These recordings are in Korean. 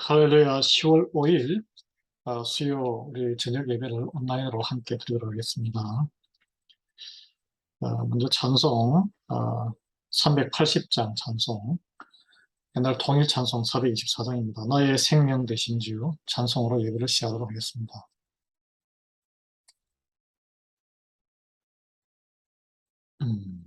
할렐루야. 10월 5일 수요 우리 저녁 예배를 온라인으로 함께 드리도록 하겠습니다. 먼저 찬송 380장 찬송, 옛날 통일 찬송 424장입니다. 나의 생명 되신 주 찬송으로 예배를 시작하도록 하겠습니다. 음.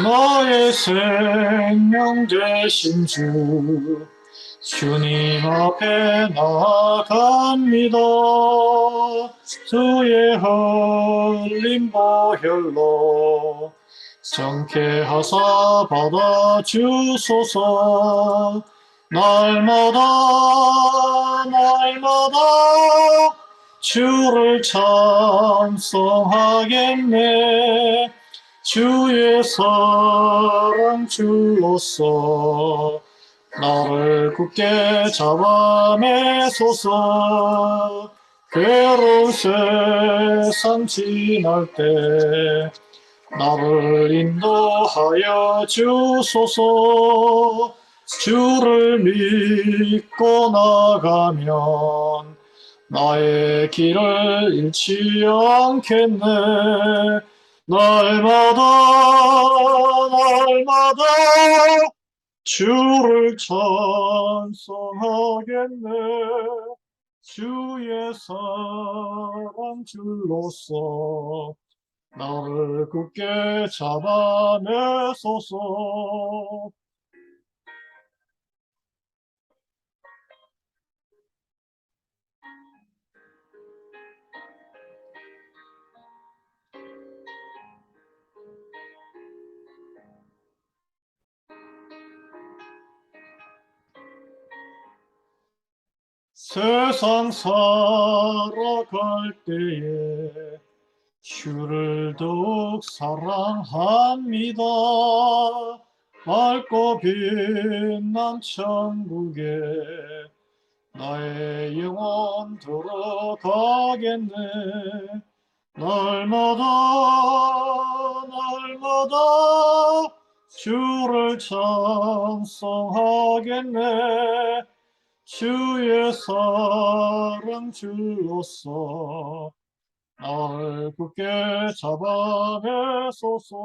나의 생명 되신 주 주님 앞에 나아갑니다. 주의 흘린 보혈로 정케하사 받아주소서. 날마다 주를 찬송하겠네. 주의 사랑 줄로서 나를 굳게 잡아매소서. 괴로운 세상 지날 때 나를 인도하여 주소서. 주를 믿고 나가면 나의 길을 잃지 않겠네. 날마다 주를 찬송하겠네. 주의 사랑 줄로서 나를 굳게 잡아내소서. 세상 살아갈 때에 주를 더욱 사랑합니다. 밝고 빛난 천국에 나의 영혼 들어가겠네. 날마다 주를 찬송하겠네. 주의 사랑 줄로서 나를 굳게 잡아내소서.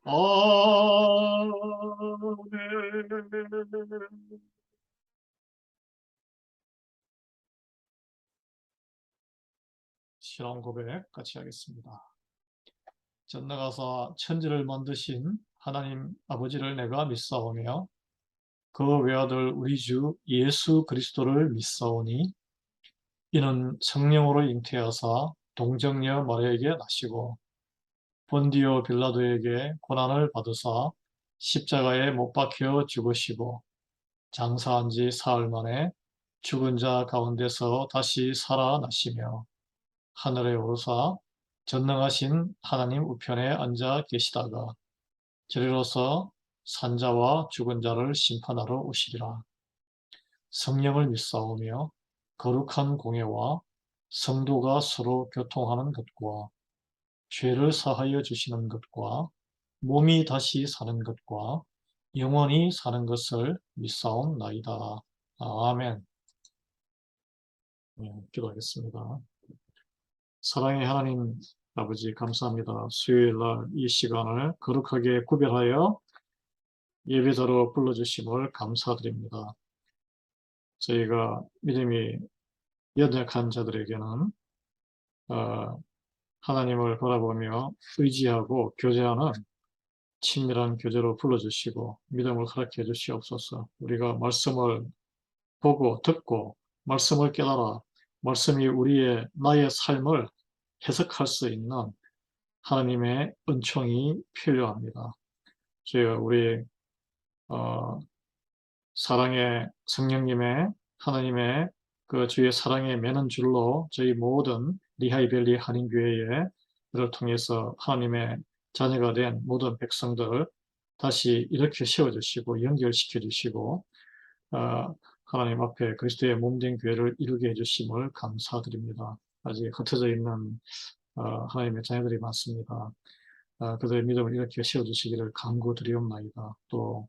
아멘. 신앙 고백 같이 하겠습니다. 전나가사 천지를 만드신 하나님 아버지를 내가 믿사오며 그 외아들 우리 주 예수 그리스도를 믿사오니 이는 성령으로 잉태하사 동정녀 마리아에게 나시고 본디오 빌라도에게 고난을 받으사 십자가에 못 박혀 죽으시고 장사한 지 사흘 만에 죽은 자 가운데서 다시 살아나시며 하늘에 오르사 전능하신 하나님 우편에 앉아 계시다가 저리로서 산자와 죽은 자를 심판하러 오시리라. 성령을 믿사오며 거룩한 공예와 성도가 서로 교통하는 것과 죄를 사하여 주시는 것과 몸이 다시 사는 것과 영원히 사는 것을 믿사옵나이다. 아멘. 기도하겠습니다. 사랑의 하나님 아버지, 감사합니다. 수요일 날 이 시간을 거룩하게 구별하여 예배자로 불러주심을 감사드립니다. 저희가 믿음이 연약한 자들에게는 하나님을 바라보며 의지하고 교제하는 친밀한 교제로 불러주시고 믿음을 허락해 주시옵소서. 우리가 말씀을 보고 듣고 말씀을 깨달아 말씀이 나의 삶을 해석할 수 있는 하나님의 은총이 필요합니다. 주여 우리 어 사랑의 성령님의 하나님의 그 주의 사랑에 매는 줄로 저희 모든 리하이벨리 한인교회를 통해서 하나님의 자녀가 된 모든 백성들을 다시 이렇게 세워주시고 연결시켜 주시고 어, 하나님 앞에 그리스도의 몸된 교회를 이루게 해주심을 감사드립니다. 아직 흩어져 있는 하나님의 자녀들이 많습니다. 그들의 믿음을 이렇게 세워주시기를 간구드리옵나이다. 또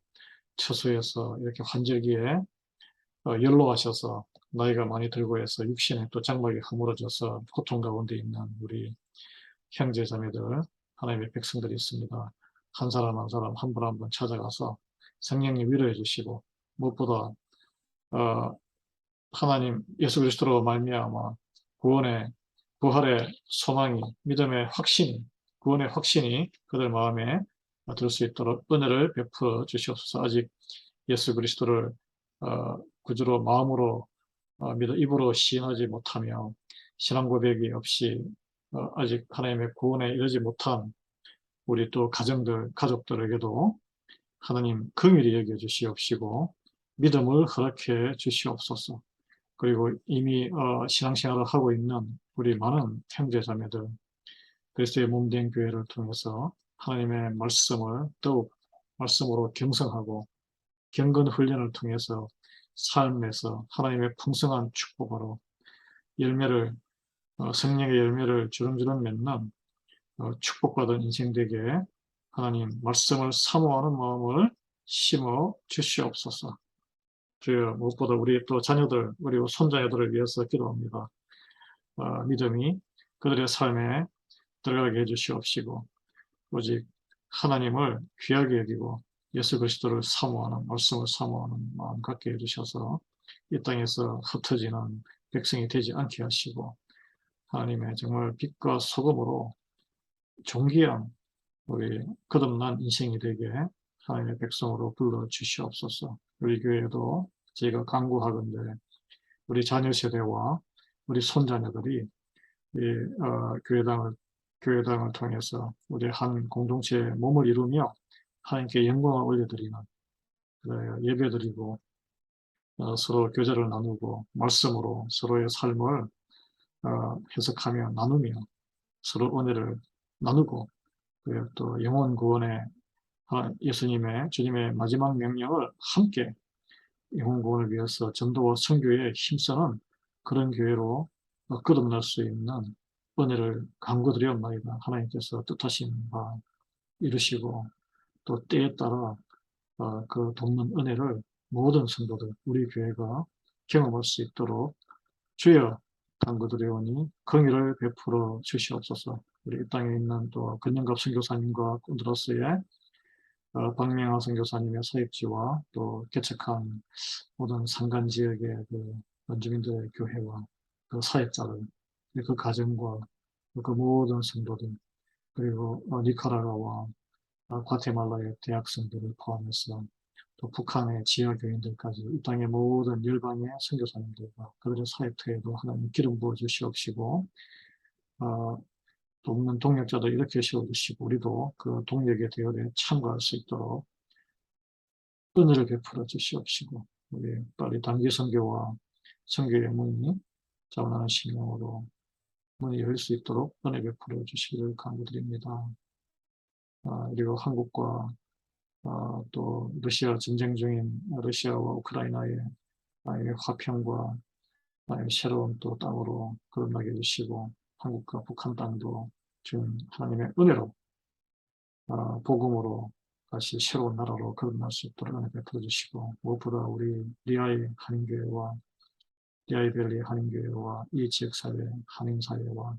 처소에서 이렇게 환절기에 연로하셔서 나이가 많이 들고 해서 육신에 또 장막이 허물어져서 고통 가운데 있는 우리 형제 자매들 하나님의 백성들이 있습니다. 한 사람 한 사람 한 분 한 분 찾아가서 성령님 위로해 주시고 무엇보다 하나님 예수 그리스도로 말미암아 구원의 부활의 소망이 믿음의 확신이 구원의 확신이 그들 마음에 들 수 있도록 은혜를 베풀어 주시옵소서. 아직 예수 그리스도를 구주로 마음으로 믿어 입으로 시인하지 못하며 신앙 고백이 없이 아직 하나님의 구원에 이르지 못한 우리 또 가족들에게도 하나님 긍휼히 여겨 주시옵시고 믿음을 허락해 주시옵소서. 그리고 이미 신앙생활을 하고 있는 우리 많은 형제자매들 그리스도의 몸된 교회를 통해서 하나님의 말씀을 더욱 말씀으로 경성하고 경건 훈련을 통해서 삶에서 하나님의 풍성한 축복으로 열매를 성령의 열매를 주렁주렁 맺는 축복받은 인생 되게 하나님 말씀을 사모하는 마음을 심어 주시옵소서. 주여 무엇보다 우리 또 자녀들 우리 손자녀들을 위해서 기도합니다. 믿음이 그들의 삶에 들어가게 해주시옵시고 오직 하나님을 귀하게 여기고 예수 그리스도를 사모하는 말씀을 사모하는 마음 갖게 해주셔서 이 땅에서 흩어지는 백성이 되지 않게 하시고 하나님의 정말 빛과 소금으로 존귀한 우리 거듭난 인생이 되게 하나님의 백성으로 불러 주시옵소서. 우리 교회도 저희가 간구하건대 우리 자녀 세대와 우리 손자녀들이 이 교회당을 통해서 우리 한 공동체의 몸을 이루며 하나님께 영광을 올려드리는 예배드리고 서로 교제를 나누고 말씀으로 서로의 삶을 해석하며 나누며 서로 은혜를 나누고 또 영혼 구원의 주님의 마지막 명령을 함께 영혼 구원을 위해서 전도와 선교에 힘쓰는 그런 교회로 거듭날 수 있는 은혜를 간구드리옵나이다. 하나님께서 뜻하신 바 이루시고 또 때에 따라 그 돕는 은혜를 모든 성도들 우리 교회가 경험할 수 있도록 주여 간구드리오니 긍휼을 베풀어 주시옵소서. 우리 이 땅에 있는 또 근영갑 선교사님과 온두라스의 박명하 선교사님의 사역지와 또 개척한 모든 산간 지역의 그 원주민들의 교회와 그 사역자들, 그 가정과 그 모든 성도들, 그리고 니카라과와 과테말라의 대학생들을 포함해서 또 북한의 지하교인들까지 이 땅의 모든 열방의 선교사님들과 그들의 사역터에도 하나님 기름 부어 주시옵시고 돕는 동력자들 이렇게 세워주시고 우리도 그 동력의 대열에 참가할 수 있도록 은혜를 베풀어 주시옵시고 우리 빨리 단기 선교와 선교의 문이 자원하는 심령으로 문이 열릴 수 있도록 은혜 베풀어 주시기를 간구드립니다. 그리고 한국과 또 러시아 전쟁 중인 러시아와 우크라이나의 화평과 새로운 또 땅으로 거듭나게 해주시고 한국과 북한 땅도 지금 하나님의 은혜로 복음으로 다시 새로운 나라로 거듭날 수 있도록 은혜 베풀어 주시고 무엇보다 우리 리아이벨리 한인교회와 이 지역사회 한인사회와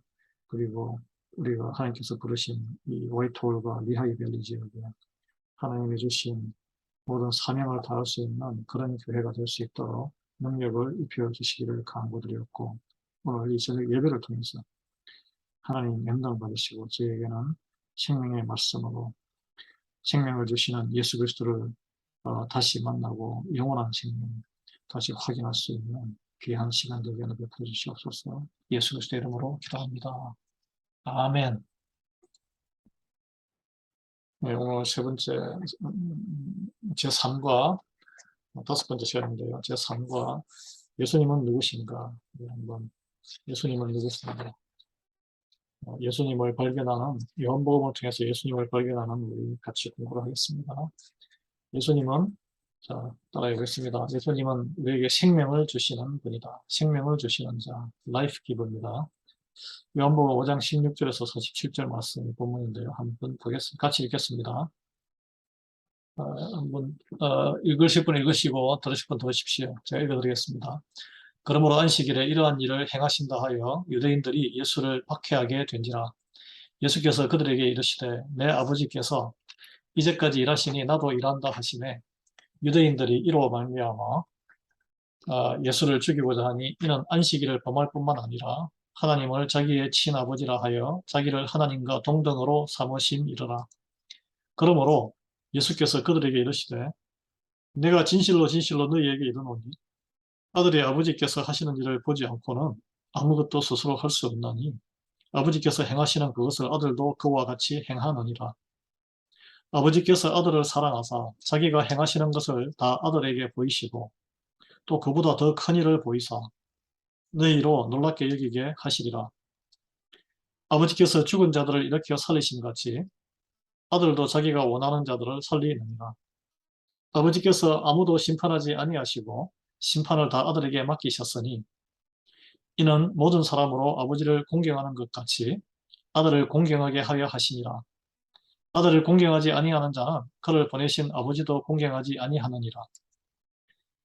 그리고 우리가 하나님께서 부르신 이 화이트홀과 리하이벨리 지역에 하나님이 주신 모든 사명을 다할 수 있는 그런 교회가 될 수 있도록 능력을 입혀 주시기를 간구드렸고 오늘 이 저녁 예배를 통해서 하나님 영광 받으시고 저에게는 생명의 말씀으로 생명을 주시는 예수 그리스도를 다시 만나고 영원한 생명 다시 확인할 수 있는 귀한 시간 되게 베풀어 주시옵소서. 예수 그리스도의 이름으로 기도합니다. 아멘. 네, 오늘 세 번째 제3과 다섯 번째 시간인데요. 제3과 예수님은 누구신가? 네, 한번 예수님은 누구신가? 예수님을 발견하는 요한복음을 통해서 예수님을 발견하는 우리 같이 공부를 하겠습니다. 예수님은 자, 따라해보겠습니다. 예수님은 우리에게 생명을 주시는 분이다. 생명을 주시는 자, 라이프 기브입니다. 요한복음 5장 16절에서 47절 말씀 본문인데요. 한번 보겠습니다. 같이 읽겠습니다. 한번 읽으실 분 읽으시고 들으실 분 들으십시오. 제가 읽어드리겠습니다. 그러므로 안식일에 이러한 일을 행하신다 하여 유대인들이 예수를 박해하게 된지라. 예수께서 그들에게 이르시되 내 아버지께서 이제까지 일하시니 나도 일한다 하시매 유대인들이 이로 말미암아 예수를 죽이고자 하니 이는 안식일을 범할 뿐만 아니라 하나님을 자기의 친아버지라 하여 자기를 하나님과 동등으로 삼으심이더라. 그러므로 예수께서 그들에게 이르시되 내가 진실로 진실로 너희에게 이르노니 아들의 아버지께서 하시는 일을 보지 않고는 아무것도 스스로 할 수 없나니 아버지께서 행하시는 그것을 아들도 그와 같이 행하느니라. 아버지께서 아들을 사랑하사 자기가 행하시는 것을 다 아들에게 보이시고 또 그보다 더 큰 일을 보이사 너희로 놀랍게 여기게 하시리라. 아버지께서 죽은 자들을 일으켜 살리신 같이 아들도 자기가 원하는 자들을 살리느니라. 아버지께서 아무도 심판하지 아니하시고 심판을 다 아들에게 맡기셨으니 이는 모든 사람으로 아버지를 공경하는 것 같이 아들을 공경하게 하려 하시니라. 아들을 공경하지 아니하는 자는 그를 보내신 아버지도 공경하지 아니하느니라.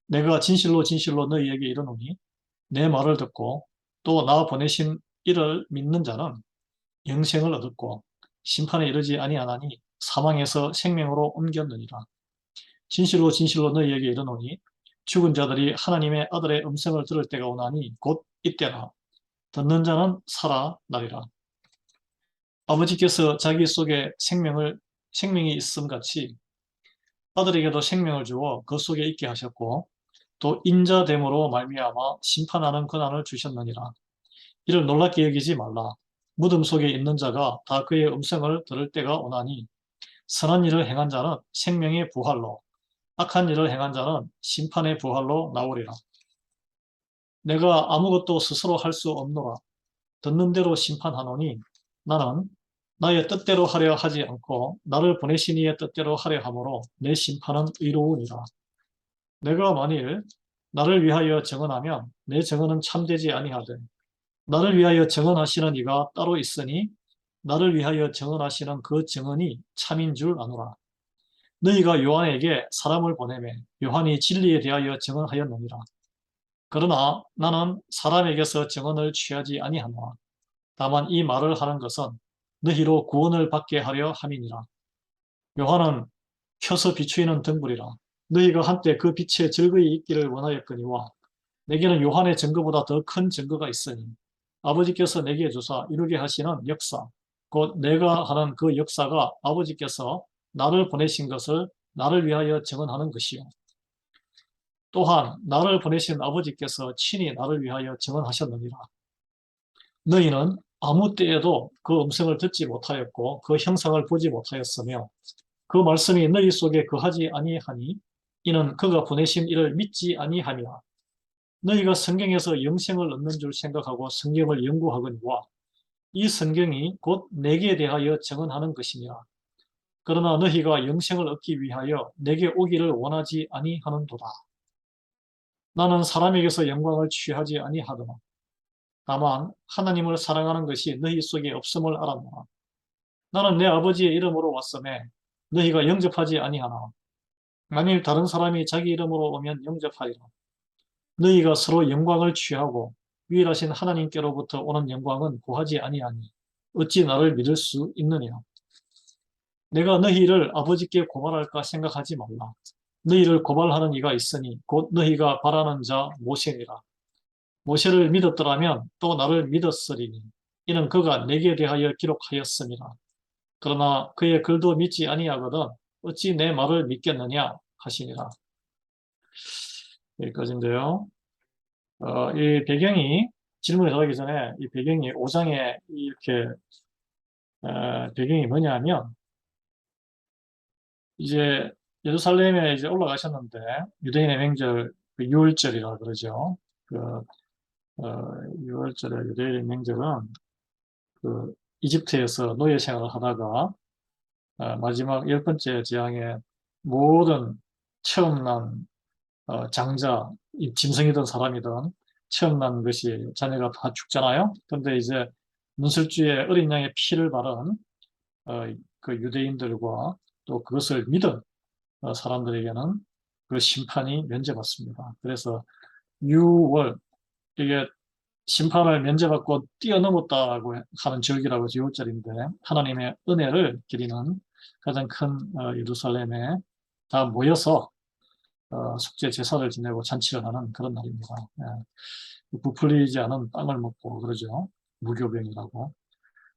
내가 진실로 진실로 너희에게 이르노니 내 말을 듣고 또 나 보내신 이를 믿는 자는 영생을 얻었고 심판에 이르지 아니하나니 사망에서 생명으로 옮겼느니라. 진실로 진실로 너희에게 이르노니 죽은 자들이 하나님의 아들의 음성을 들을 때가 오나니 곧 이때라. 듣는 자는 살아나리라. 아버지께서 자기 속에 생명이 있음 같이 아들에게도 생명을 주어 그 속에 있게 하셨고 또 인자됨으로 말미암아 심판하는 권한을 주셨느니라. 이를 놀랍게 여기지 말라. 무덤 속에 있는 자가 다 그의 음성을 들을 때가 오나니 선한 일을 행한 자는 생명의 부활로 악한 일을 행한 자는 심판의 부활로 나오리라. 내가 아무것도 스스로 할 수 없노라. 듣는 대로 심판하노니 나는 나의 뜻대로 하려 하지 않고 나를 보내신 이의 뜻대로 하려 함으로 내 심판은 의로우니라. 내가 만일 나를 위하여 증언하면 내 증언은 참되지 아니하되 나를 위하여 증언하시는 이가 따로 있으니 나를 위하여 증언하시는 그 증언이 참인 줄 아노라. 너희가 요한에게 사람을 보내매 요한이 진리에 대하여 증언하였느니라. 그러나 나는 사람에게서 증언을 취하지 아니하노라. 다만 이 말을 하는 것은 너희로 구원을 받게 하려 함이니라. 요한은 켜서 비추이는 등불이라. 너희가 한때 그 빛에 즐거이 있기를 원하였거니와 내게는 요한의 증거보다 더 큰 증거가 있으니 아버지께서 내게 주사 이루게 하시는 역사 곧 내가 하는 그 역사가 아버지께서 나를 보내신 것을 나를 위하여 증언하는 것이요 또한 나를 보내신 아버지께서 친히 나를 위하여 증언하셨느니라. 너희는 아무 때에도 그 음성을 듣지 못하였고 그 형상을 보지 못하였으며 그 말씀이 너희 속에 거하지 아니하니 이는 그가 보내신 이를 믿지 아니함이라. 너희가 성경에서 영생을 얻는 줄 생각하고 성경을 연구하거니와 이 성경이 곧 내게 대하여 증언하는 것이니라. 그러나 너희가 영생을 얻기 위하여 내게 오기를 원하지 아니하는도다. 나는 사람에게서 영광을 취하지 아니하더라. 다만 하나님을 사랑하는 것이 너희 속에 없음을 알았노라. 나는 내 아버지의 이름으로 왔음에 너희가 영접하지 아니하나. 만일 다른 사람이 자기 이름으로 오면 영접하리라. 너희가 서로 영광을 취하고 유일하신 하나님께로부터 오는 영광은 구하지 아니하니 어찌 나를 믿을 수 있느냐. 내가 너희를 아버지께 고발할까 생각하지 말라. 너희를 고발하는 이가 있으니 곧 너희가 바라는 자 모세니라. 모세를 믿었더라면 또 나를 믿었으리니 이는 그가 내게 대하여 기록하였음이라. 그러나 그의 글도 믿지 아니하거든 어찌 내 말을 믿겠느냐 하시니라. 여기까지인데요. 이 배경이, 질문에 답하기 전에 이 배경이 5장에 이렇게, 배경이 뭐냐면, 이제 예루살렘에 이제 올라가셨는데, 유대인의 명절, 그 유월절이라 그러죠. 그, 유월절의 유대인의 명절은 그 이집트에서 노예 생활을 하다가 마지막 열 번째 재앙에 모든 처음 난 장자, 이 짐승이든 사람이든 처음 난 것이 자녀가 다 죽잖아요. 근데 이제 문설주에 어린 양의 피를 바른 그 유대인들과 또 그것을 믿은 사람들에게는 그 심판이 면제받습니다. 그래서 유월, 이게 심판을 면제받고 뛰어넘었다고 하는 절기라고 해서 6월절인데 하나님의 은혜를 기리는 가장 큰 예루살렘에 다 모여서 속죄 제사를 지내고 잔치를 하는 그런 날입니다. 부풀리지 않은 빵을 먹고 그러죠. 무교병이라고.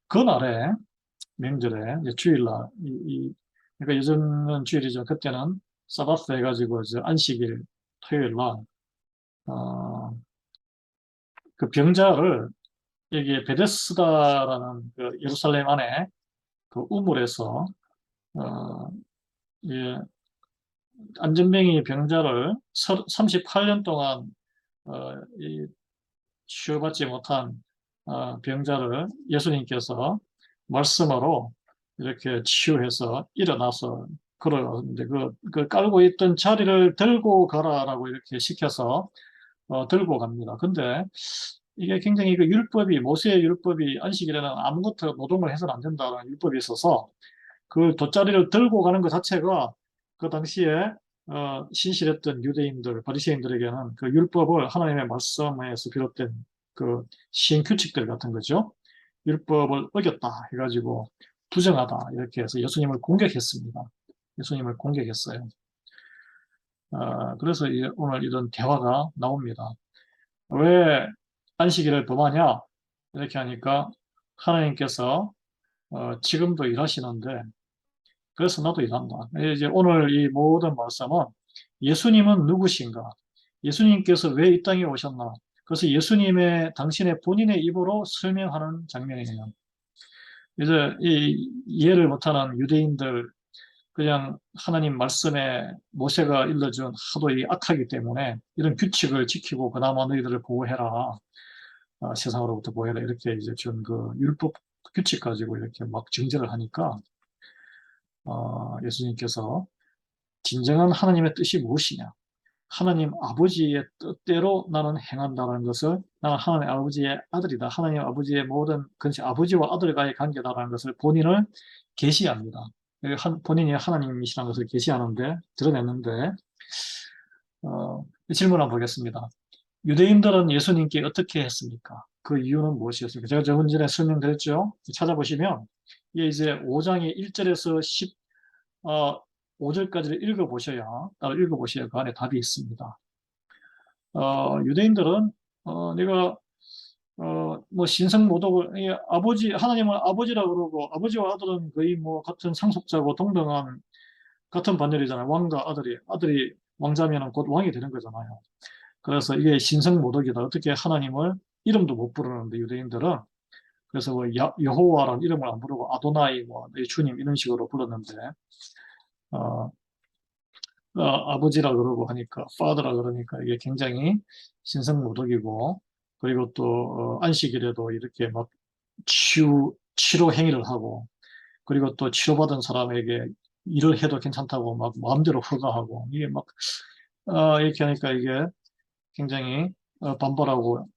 그날에 명절에 이제 주일날 그러니까 요즘은 주일이죠. 그때는 사바스 해가지고 이제 안식일 토요일날 어, 그 병자를 여기에 베데스다라는 그 예루살렘 안에 그 우물에서 어, 예, 안전뱅이 병자를 38년 동안 이 치유받지 못한 병자를 예수님께서 말씀으로 이렇게 치유해서 일어나서 걸어가는데 그 깔고 있던 자리를 들고 가라라고 이렇게 시켜서 들고 갑니다. 근데 이게 굉장히 그 율법이 모세의 율법이 안식일에는 아무것도 노동을 해서는 안 된다는 율법이 있어서 그 돗자리를 들고 가는 것 자체가 그 당시에 신실했던 유대인들, 바리새인들에게는 그 율법을 하나님의 말씀에서 비롯된 그 시행 규칙들 같은 거죠. 율법을 어겼다 해가지고 부정하다 이렇게 해서 예수님을 공격했습니다. 예수님을 공격했어요. 그래서 오늘 이런 대화가 나옵니다. 왜 안식일을 범하냐? 이렇게 하니까 하나님께서 지금도 일하시는데 그래서 나도 일한다. 이제 오늘 이 모든 말씀은 예수님은 누구신가? 예수님께서 왜 이 땅에 오셨나? 그래서 예수님의 당신의 본인의 입으로 설명하는 장면이에요. 이제 이 이해를 못하는 유대인들 그냥 하나님 말씀에 모세가 일러준 하도 이 악하기 때문에 이런 규칙을 지키고 그나마 너희들을 보호해라. 세상으로부터 보호해라. 이렇게 이제 준 그 율법 규칙 가지고 이렇게 막 정죄를 하니까 예수님께서 진정한 하나님의 뜻이 무엇이냐? 하나님 아버지의 뜻대로 나는 행한다는 것을 나는 하나님 아버지의 아들이다. 하나님 아버지의 모든 그것이 아버지와 아들과의 관계다라는 것을 본인을 계시합니다. 본인이 하나님이시라는 것을 계시하는데 드러냈는데 질문 한번 보겠습니다. 유대인들은 예수님께 어떻게 했습니까? 그 이유는 무엇이었습니까? 제가 저번 전에 설명드렸죠. 찾아보시면 이게 이제 5장의 1절에서 5절까지를 읽어보셔야 따로 읽어보셔야 그 안에 답이 있습니다. 유대인들은 내가 뭐 신성모독을 아버지 하나님을 아버지라 그러고 아버지와 아들은 거의 뭐 같은 상속자고 동등한 같은 반열이잖아요. 왕과 아들이 왕자면은 곧 왕이 되는 거잖아요. 그래서 이게 신성모독이다. 어떻게 하나님을 이름도 못 부르는데 유대인들은 그래서 뭐 여호와라는 이름을 안 부르고 아도나이 뭐 주님 이런 식으로 불렀는데 어, 아버지라 그러고 하니까 father라 그러니까 이게 굉장히 신성모독이고 그리고 또 안식일에도 이렇게 막 치료 행위를 하고 그리고 또 치료받은 사람에게 일을 해도 괜찮다고 막 마음대로 허가하고 이게 막 이렇게 하니까 이게 굉장히 반발하고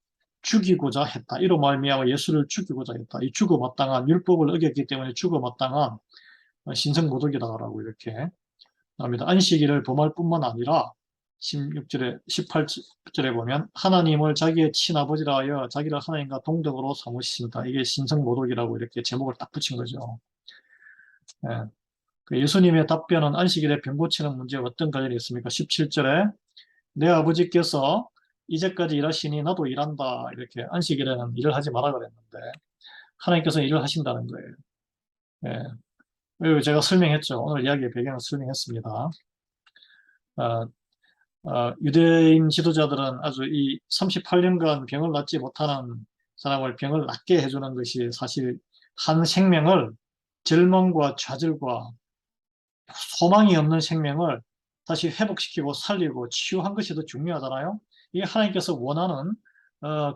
죽이고자 했다. 이로 말미암아 예수를 죽이고자 했다. 이 죽어마땅한 율법을 어겼기 때문에 죽어마땅한 신성모독이다라고 이렇게 나옵니다. 안식일을 범할 뿐만 아니라 16절에 18절에 보면 하나님을 자기의 친아버지라 하여 자기를 하나님과 동등으로 삼으신다. 이게 신성모독이라고 이렇게 제목을 딱 붙인 거죠. 예. 그 예수님의 답변은 안식일에 병 고치는 문제와 어떤 관련이 있습니까? 17절에 내 아버지께서 이제까지 일하시니 나도 일한다. 이렇게 안식일에는 일을 하지 마라 그랬는데 하나님께서 일을 하신다는 거예요. 예. 그리고 제가 설명했죠. 오늘 이야기의 배경을 설명했습니다. 어, 유대인 지도자들은 아주 이 38년간 병을 낫지 못하는 사람을 병을 낫게 해주는 것이 사실 한 생명을 절망과 좌절과 소망이 없는 생명을 다시 회복시키고 살리고 치유한 것이 더 중요하잖아요. 이게 하나님께서 원하는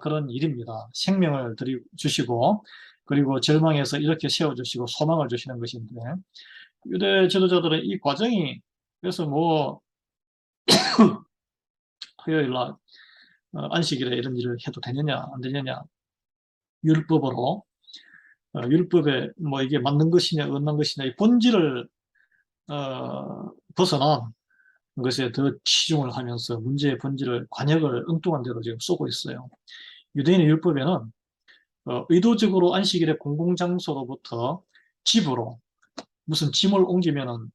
그런 일입니다. 생명을 주시고 그리고 절망에서 이렇게 세워주시고 소망을 주시는 것인데 유대 지도자들은 이 과정이 그래서 뭐 토요일 날 안식일에 이런 일을 해도 되느냐 안 되느냐 율법으로 율법에 뭐 이게 맞는 것이냐 없는 것이냐 이 본질을 벗어난 것에 더 치중을 하면서 문제의 본질을 관역을 엉뚱한 대로 지금 쏘고 있어요. 유대인의 율법에는 의도적으로 안식일의 공공장소로부터 집으로 무슨 짐을 옮기면은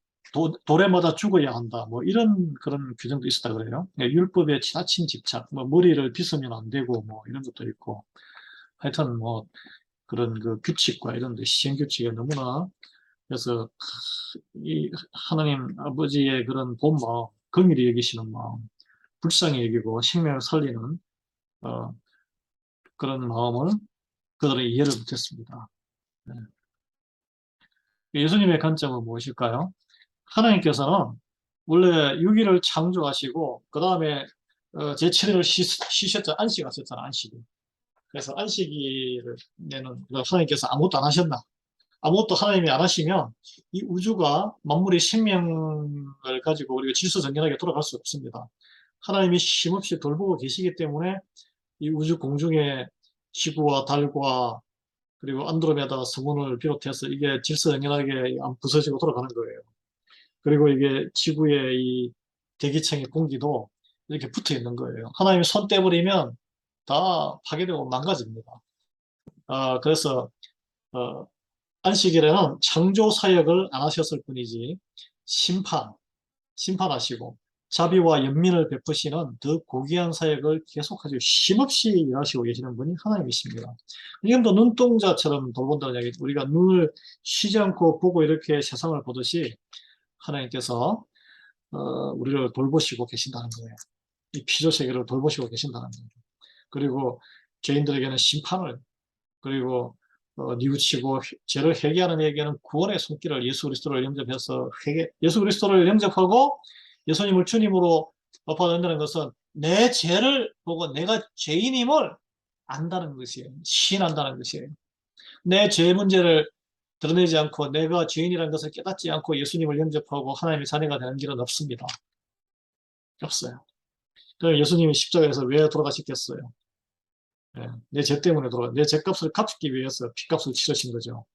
돌에 맞아 죽어야 한다. 뭐 이런 그런 규정도 있었다 그래요. 율법에 지나친 집착, 뭐 머리를 빗으면 안 되고 뭐 이런 것도 있고 하여튼 뭐 그런 그 규칙과 이런 데 시행 규칙에 너무나 그래서 이 하나님 아버지의 그런 본 마음, 긍휼히 여기시는 마음, 불쌍히 여기고 생명을 살리는 어, 그런 마음을 그들은 이해를 못했습니다. 네. 예수님의 관점은 무엇일까요? 하나님께서는 원래 유기를 창조하시고 그 다음에 제7일을 쉬셨죠. 안식하셨잖아, 안식일. 그래서 안식일에는 하나님께서 아무것도 안 하셨나? 아무것도 하나님이 안 하시면 이 우주가 만물의 생명을 가지고 우리가 질서정연하게 돌아갈 수 없습니다. 하나님이 쉼없이 돌보고 계시기 때문에 이 우주 공중에 지구와 달과 그리고 안드로메다 성운을 비롯해서 이게 질서정연하게 안 부서지고 돌아가는 거예요. 그리고 이게 지구의 이 대기층의 공기도 이렇게 붙어 있는 거예요. 하나님이 손 떼버리면 다 파괴되고 망가집니다. 그래서 어, 안식일에는 창조 사역을 안 하셨을 뿐이지 심판하시고 자비와 연민을 베푸시는 더 고귀한 사역을 계속하시고 쉼없이 일하시고 계시는 분이 하나님이십니다. 지금도 눈동자처럼 돌본다는 이야기, 우리가 눈을 쉬지 않고 보고 이렇게 세상을 보듯이 하나님께서 우리를 돌보시고 계신다는 거예요. 이 피조 세계를 돌보시고 계신다는 거예요. 그리고 죄인들에게는 심판을 그리고 뉘우치고 죄를 회개하는 에게는 구원의 손길을 예수 그리스도를 영접해서 예수 그리스도를 영접하고 예수님을 주님으로 받아들인다는 것은 내 죄를 보고 내가 죄인임을 안다는 것이에요. 시인한다는 것이에요. 내 죄 문제를 드러내지 않고 내가 죄인이라는 것을 깨닫지 않고 예수님을 영접하고 하나님의 자녀가 되는 길은 없습니다. 없어요. 그럼 예수님이 십자가에서 왜 돌아가셨겠어요? 내 죄 때문에 내 죄값을 갚기 위해서 핏값을 치르신 거죠.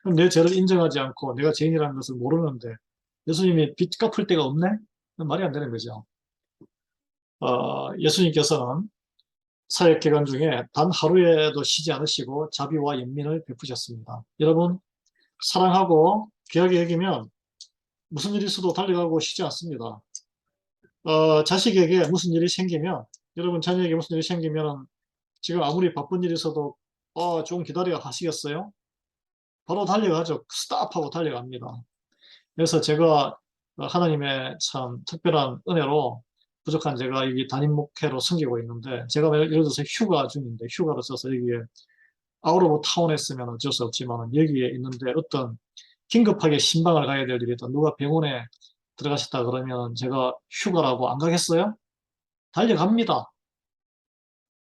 그럼 내 죄를 인정하지 않고 내가 죄인이라는 것을 모르는데 예수님이 빚 갚을 데가 없네? 말이 안 되는 거죠. 예수님께서는 사역 기간 중에 단 하루에도 쉬지 않으시고 자비와 연민을 베푸셨습니다. 여러분, 사랑하고 귀하게 여기면 무슨 일이 있어도 달려가고 쉬지 않습니다. 자식에게 무슨 일이 생기면, 여러분 자녀에게 무슨 일이 생기면 지금 아무리 바쁜 일이 있어도 좀 기다려 하시겠어요? 바로 달려가죠. 스탑하고 달려갑니다. 그래서 제가 하나님의 참 특별한 은혜로 부족한 제가 여기 담임 목회로 섬기고 있는데 제가 예를 들어서 휴가 중인데 휴가를 써서 여기에 아웃 오브 타운 했으면 어쩔 수 없지만 여기에 있는데 어떤 긴급하게 신방을 가야 될 일이 있다. 누가 병원에 들어가셨다 그러면 제가 휴가라고 안 가겠어요? 달려갑니다.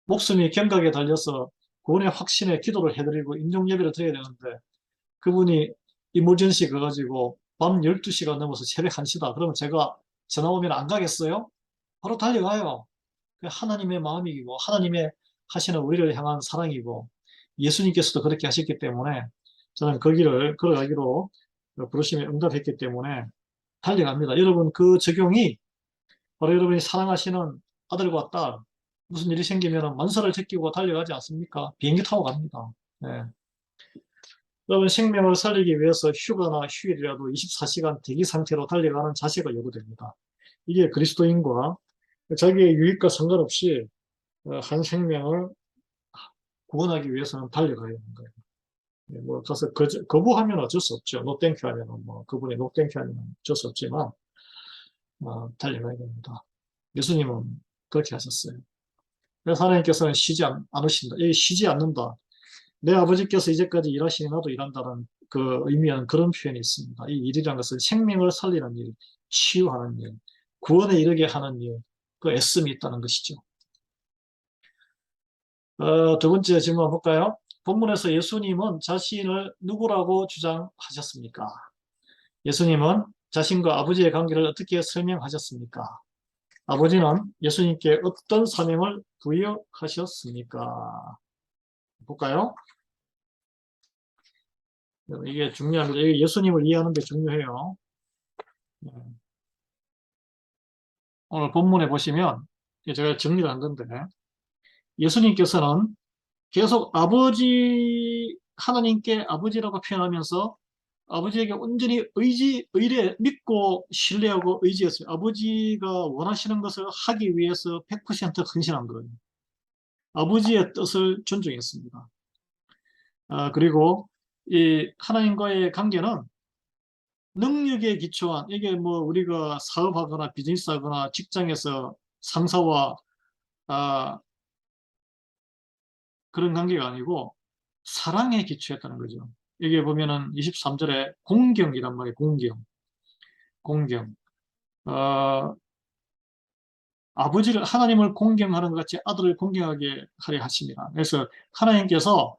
목숨이 경각에 달려서 구원의 확신에 기도를 해드리고 인종 예배를 드려야 되는데 그분이 이머전시 가가지고 밤 12시가 넘어서 새벽 1시다. 그러면 제가 전화 오면 안 가겠어요? 바로 달려가요. 하나님의 마음이고 하나님의 하시는 우리를 향한 사랑이고 예수님께서도 그렇게 하셨기 때문에 저는 그 길을 걸어가기로 부르심에 응답했기 때문에 달려갑니다. 여러분 그 적용이 바로 여러분이 사랑하시는 아들과 딸 무슨 일이 생기면 만사를 제끼고 달려가지 않습니까? 비행기 타고 갑니다. 네. 여러분 생명을 살리기 위해서 휴가나 휴일이라도 24시간 대기 상태로 달려가는 자세가 요구됩니다. 이게 그리스도인과 자기의 유익과 상관없이 한 생명을 구원하기 위해서는 달려가야 하는 거예요. 뭐 가서 거부하면 어쩔 수 없죠. 노땡큐 하면 뭐 그분이 노땡큐 하면 어쩔 수 없지만 달려가야 됩니다. 예수님은 그렇게 하셨어요. 그래서 하나님께서는 쉬지 않으신다. 여기 쉬지 않는다. 내 아버지께서 이제까지 일하시니 나도 일한다는 그 의미하는 그런 표현이 있습니다. 이 일이라는 것은 생명을 살리는 일, 치유하는 일, 구원에 이르게 하는 일, 그 애씀이 있다는 것이죠. 두 번째 질문 한번 볼까요? 본문에서 예수님은 자신을 누구라고 주장하셨습니까? 예수님은 자신과 아버지의 관계를 어떻게 설명하셨습니까? 아버지는 예수님께 어떤 사명을 부여하셨습니까? 볼까요? 이게 중요합니다. 이게 예수님을 이해하는 데 중요해요. 네. 오늘 본문에 보시면 제가 정리를 한 건데 예수님께서는 계속 하나님께 아버지라고 표현하면서 아버지에게 온전히 의뢰, 믿고 신뢰하고 의지했어요. 아버지가 원하시는 것을 하기 위해서 100% 헌신한 거예요. 아버지의 뜻을 존중했습니다. 그리고 이 하나님과의 관계는 능력에 기초한, 이게 뭐 우리가 사업하거나 비즈니스하거나 직장에서 상사와 아, 그런 관계가 아니고 사랑에 기초했다는 거죠. 여기 보면은 23절에 공경이란 말이에요. 공경. 공경. 어, 하나님을 공경하는 것 같이 아들을 공경하게 하려 하십니다. 그래서 하나님께서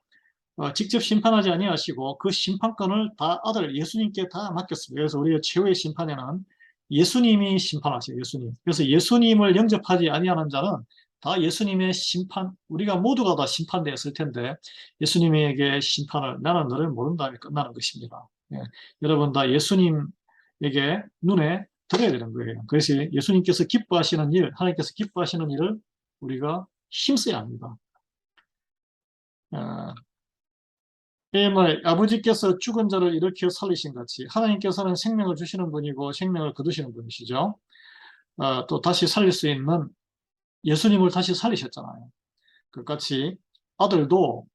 직접 심판하지 아니하시고 그 심판권을 다 아들 예수님께 다 맡겼습니다. 그래서 우리의 최후의 심판에는 예수님이 심판하세요. 예수님. 그래서 예수님을 영접하지 아니하는 자는 다 예수님의 심판, 우리가 모두가 다 심판되었을 텐데 예수님에게 심판을 나는 너를 모른다 하면 끝나는 것입니다. 예. 여러분 다 예수님에게 눈에 들어야 되는 거예요. 그래서 예수님께서 기뻐하시는 일, 하나님께서 기뻐하시는 일을 우리가 힘써야 합니다. 어, 말 아버지께서 죽은 자를 일으켜 살리신 같이 하나님께서는 생명을 주시는 분이고 생명을 거두시는 분이시죠. 또 다시 살릴 수 있는 예수님을 다시 살리셨잖아요. 그같이 아들도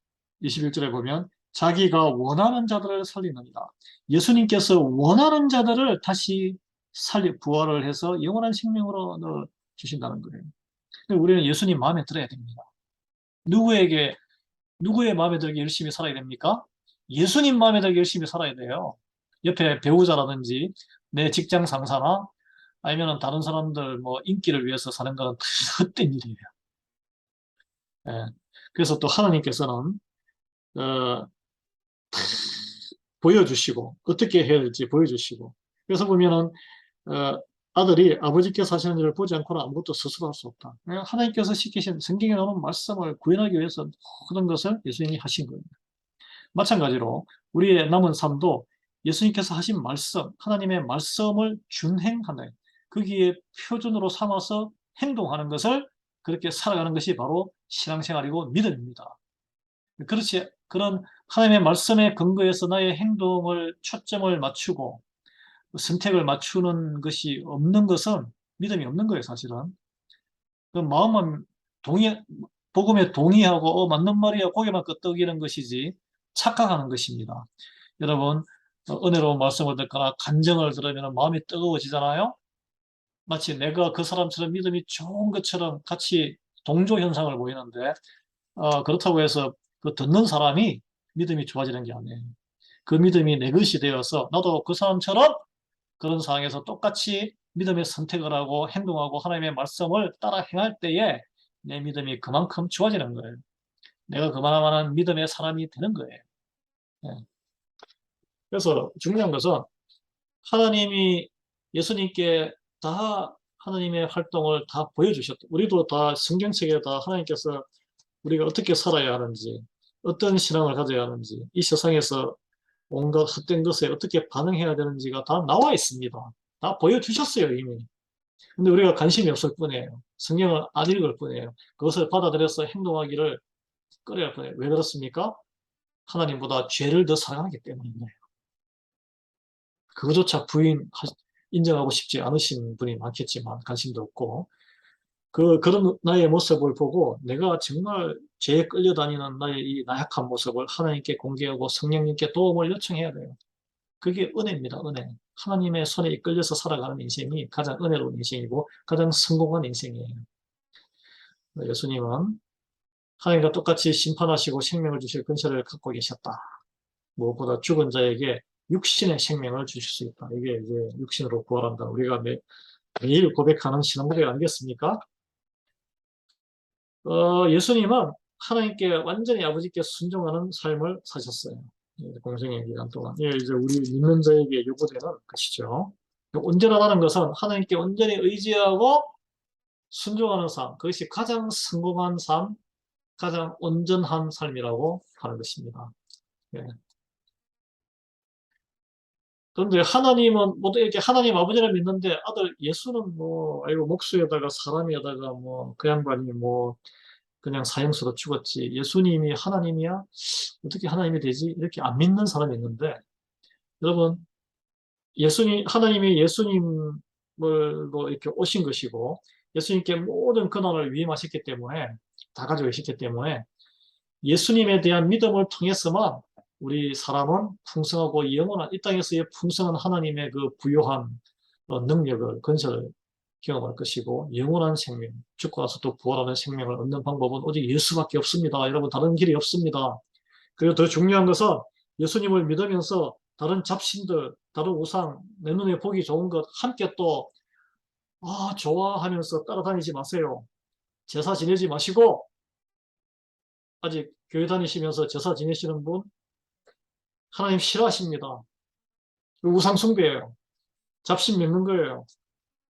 21절에 보면 자기가 원하는 자들을 살리느니라. 예수님께서 원하는 자들을 다시 부활을 해서 영원한 생명으로 넣어 주신다는 거예요. 우리는 예수님 마음에 들어야 됩니다. 누구의 마음에 들게 열심히 살아야 됩니까? 예수님 마음에 들게 열심히 살아야 돼요. 옆에 배우자라든지 내 직장 상사나 아니면 다른 사람들 뭐 인기를 위해서 사는 건 헛된 일이에요. 예. 그래서 또 하나님께서는 어, 보여주시고 어떻게 해야 될지 보여주시고 그래서 보면은 어, 아들이 아버지께서 하시는 일을 보지 않고는 아무것도 스스로 할 수 없다. 하나님께서 시키신 성경에 나오는 말씀을 구현하기 위해서 모든 것을 예수님이 하신 거예요. 마찬가지로 우리의 남은 삶도 예수님께서 하신 말씀, 하나님의 말씀을 준행하는 거기에 표준으로 삼아서 행동하는 것을 그렇게 살아가는 것이 바로 신앙생활이고 믿음입니다. 그렇지 그런 하나님의 말씀에 근거해서 나의 행동을 초점을 맞추고 선택을 맞추는 것이 없는 것은 믿음이 없는 거예요, 사실은. 그 마음은 복음에 동의하고 맞는 말이야 고개만 끄덕이는 것이지 착각하는 것입니다. 여러분 은혜로운 말씀을 듣거나 간정을 들으면 마음이 뜨거워지잖아요. 마치 내가 그 사람처럼 믿음이 좋은 것처럼 같이 동조 현상을 보이는데 그렇다고 해서 그 듣는 사람이 믿음이 좋아지는 게 아니에요. 그 믿음이 내 것이 되어서 나도 그 사람처럼 그런 상황에서 똑같이 믿음의 선택을 하고 행동하고 하나님의 말씀을 따라 행할 때에 내 믿음이 그만큼 좋아지는 거예요. 내가 그만한 믿음의 사람이 되는 거예요. 예. 그래서 중요한 것은 하나님이 예수님께 다 하나님의 활동을 다 보여주셨다. 우리도 다 성경책에 다 하나님께서 우리가 어떻게 살아야 하는지, 어떤 신앙을 가져야 하는지, 이 세상에서 온갖 헛된 것에 어떻게 반응해야 되는지가 다 나와 있습니다. 다 보여주셨어요, 이미. 근데 우리가 관심이 없을 뿐이에요. 성경을 안 읽을 뿐이에요. 그것을 받아들여서 행동하기를 꺼려할 뿐이에요. 왜 그렇습니까? 하나님보다 죄를 더 사랑하기 때문이에요. 그거조차 인정하고 싶지 않으신 분이 많겠지만 관심도 없고 그런 나의 모습을 보고 내가 정말 죄에 끌려다니는 나의 이 나약한 모습을 하나님께 공개하고 성령님께 도움을 요청해야 돼요. 그게 은혜입니다, 은혜. 하나님의 손에 이끌려서 살아가는 인생이 가장 은혜로운 인생이고 가장 성공한 인생이에요. 예수님은 하나님과 똑같이 심판하시고 생명을 주실 근세를 갖고 계셨다. 무엇보다 죽은 자에게 육신의 생명을 주실 수 있다. 이게 이제 육신으로 부활한다. 우리가 매일 고백하는 신앙 고백 아니겠습니까? 예수님은 하나님께 완전히 아버지께 순종하는 삶을 사셨어요. 공생의 기간 동안. 예, 이제 우리 믿는 자에게 요구되는 것이죠. 온전하다는 것은 하나님께 온전히 의지하고 순종하는 삶, 그것이 가장 성공한 삶, 가장 온전한 삶이라고 하는 것입니다. 예. 그런데 하나님은 모두 이렇게 하나님 아버지를 믿는데 아들 예수는 뭐 아이고 목수에다가 사람에다가 뭐 그 양반이 뭐 그냥 사형수로 죽었지 예수님이 하나님이야? 어떻게 하나님이 되지? 이렇게 안 믿는 사람이 있는데 여러분 하나님이 예수님을로 이렇게 오신 것이고 예수님께 모든 근원을 위임하셨기 때문에 다 가지고 계셨기 때문에 예수님에 대한 믿음을 통해서만 우리 사람은 풍성하고 영원한 이 땅에서의 풍성한 하나님의 그 부요한 능력을 건설을 경험할 것이고 영원한 생명, 죽고 나서 또 부활하는 생명을 얻는 방법은 오직 예수밖에 없습니다. 여러분 다른 길이 없습니다. 그리고 더 중요한 것은 예수님을 믿으면서 다른 잡신들, 다른 우상, 내 눈에 보기 좋은 것 함께 또 좋아하면서 따라다니지 마세요. 제사 지내지 마시고 아직 교회 다니시면서 제사 지내시는 분 하나님 싫어하십니다. 우상 숭배예요. 잡신 믿는 거예요.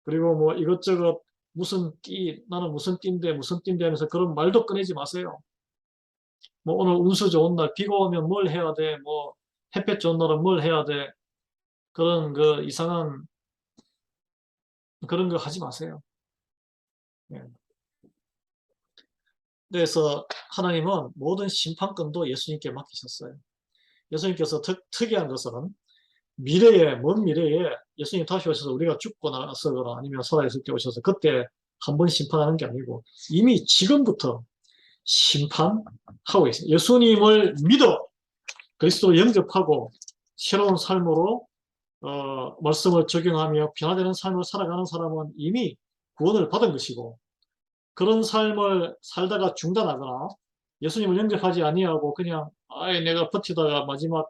그리고 뭐 이것저것 나는 무슨 띠인데 무슨 띠인데 하면서 그런 말도 꺼내지 마세요. 뭐 오늘 운수 좋은 날 비가 오면 뭘 해야 돼? 뭐 햇볕 좋은 날은 뭘 해야 돼? 그런 그 이상한 그런 거 하지 마세요. 예. 그래서 하나님은 모든 심판권도 예수님께 맡기셨어요. 예수님께서 특이한 것은 먼 미래에 예수님 다시 오셔서 우리가 죽고 나서거나 아니면 살아있을 때 오셔서 그때 한 번 심판하는 게 아니고 이미 지금부터 심판하고 있어요. 예수님을 믿어 그리스도를 영접하고 새로운 삶으로 말씀을 적용하며 변화되는 삶을 살아가는 사람은 이미 구원을 받은 것이고 그런 삶을 살다가 중단하거나 예수님을 영접하지 아니하고 그냥 아예 내가 버티다가 마지막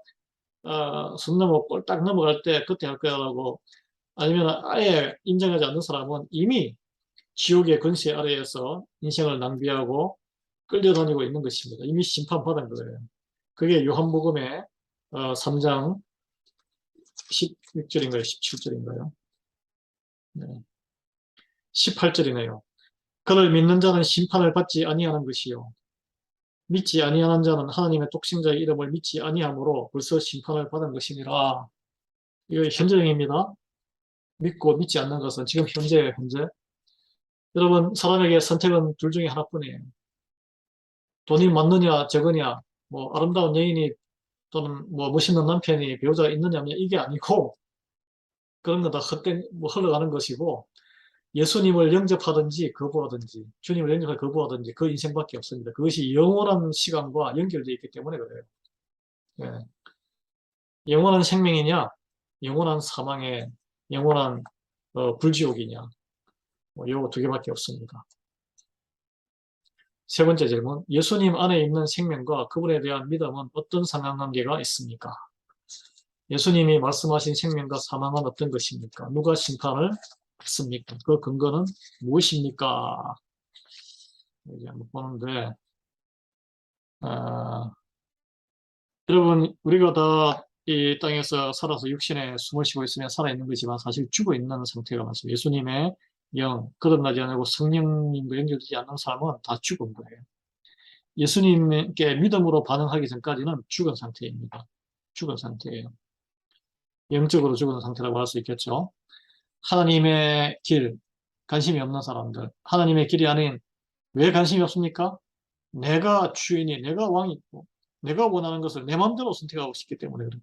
숨 넘어 꼴딱 넘어갈 때 그때 할 거야라고 아니면 아예 인정하지 않는 사람은 이미 지옥의 권세 아래에서 인생을 낭비하고 끌려다니고 있는 것입니다. 이미 심판받은 거예요. 그게 요한복음의 3장 16절인가요? 17절인가요? 네. 18절이네요. 그를 믿는 자는 심판을 받지 아니하는 것이요. 믿지 아니하는 자는 하나님의 독생자의 이름을 믿지 아니하므로 벌써 심판을 받은 것이니라. 이거 현재형입니다. 믿고 믿지 않는 것은 지금 현재예요, 현재. 여러분, 사람에게 선택은 둘 중에 하나뿐이에요. 돈이 많느냐, 적으냐, 뭐 아름다운 여인이 또는 뭐 멋있는 남편이 배우자가 있느냐, 이게 아니고 그런 건 다 흘러가는 것이고 예수님을 영접하든지 거부하든지 주님을 영접하든지 거부하든지 그 인생밖에 없습니다. 그것이 영원한 시간과 연결되어 있기 때문에 그래요. 예. 영원한 생명이냐, 영원한 사망의 영원한 불지옥이냐, 뭐 요 두 개밖에 없습니다. 세 번째 질문, 예수님 안에 있는 생명과 그분에 대한 믿음은 어떤 상관관계가 있습니까? 예수님이 말씀하신 생명과 사망은 어떤 것입니까? 누가 심판을 받습니까? 그 근거는 무엇입니까? 이제 한번 보는데, 아, 여러분, 우리가 다 이 땅에서 살아서 육신에 숨을 쉬고 있으면 살아있는 거지만 사실 죽어 있는 상태가 많습니다. 예수님의 영, 거듭나지 않고 성령님과 연결되지 않는 사람은 다 죽은 거예요. 예수님께 믿음으로 반응하기 전까지는 죽은 상태입니다. 죽은 상태예요. 영적으로 죽은 상태라고 할 수 있겠죠. 하나님의 길, 관심이 없는 사람들. 하나님의 길이 아닌 왜 관심이 없습니까? 내가 주인이, 내가 왕이고, 내가 원하는 것을 내 마음대로 선택하고 싶기 때문에 그래요.